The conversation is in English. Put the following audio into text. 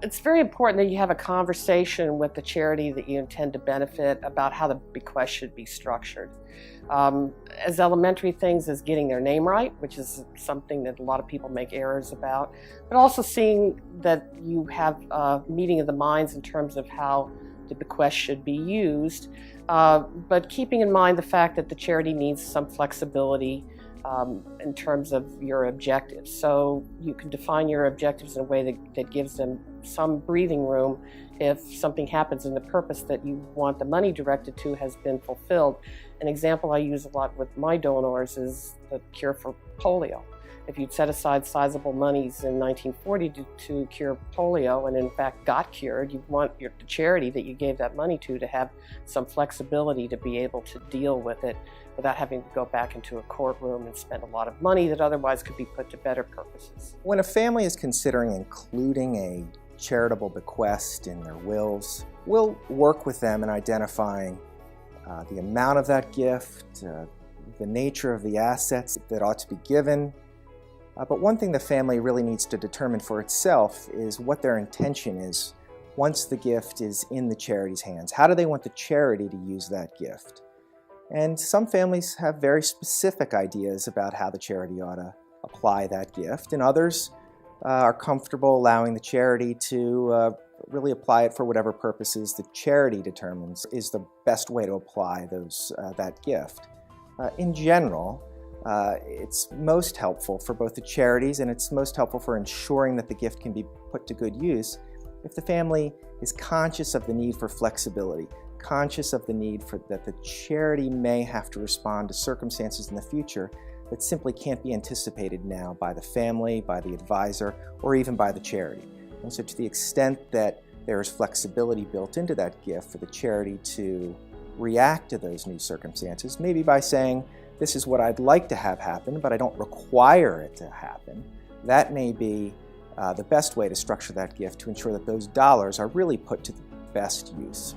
It's very important that you have a conversation with the charity that you intend to benefit about how the bequest should be structured. As elementary things as getting their name right, which is something that a lot of people make errors about, but also seeing that you have a meeting of the minds in terms of how the bequest should be used, but keeping in mind the fact that the charity needs some flexibility in terms of your objectives. So you can define your objectives in a way that gives them some breathing room if something happens and the purpose that you want the money directed to has been fulfilled. An example I use a lot with my donors is the cure for polio. If you'd set aside sizable monies in 1940 to cure polio and in fact got cured, you want the charity that you gave that money to have some flexibility to be able to deal with it without having to go back into a courtroom and spend a lot of money that otherwise could be put to better purposes. When a family is considering including a charitable bequest in their wills, we'll work with them in identifying the amount of that gift, the nature of the assets that ought to be given. But one thing the family really needs to determine for itself is what their intention is once the gift is in the charity's hands. How do they want the charity to use that gift? And some families have very specific ideas about how the charity ought to apply that gift, and others are comfortable allowing the charity to really apply it for whatever purposes the charity determines is the best way to apply that gift. In general, it's most helpful for both the charities and it's most helpful for ensuring that the gift can be put to good use if the family is conscious of the need for flexibility, conscious of the need that the charity may have to respond to circumstances in the future that simply can't be anticipated now by the family, by the advisor, or even by the charity. And so to the extent that there is flexibility built into that gift for the charity to react to those new circumstances, maybe by saying, this is what I'd like to have happen, but I don't require it to happen, that may be the best way to structure that gift to ensure that those dollars are really put to the best use.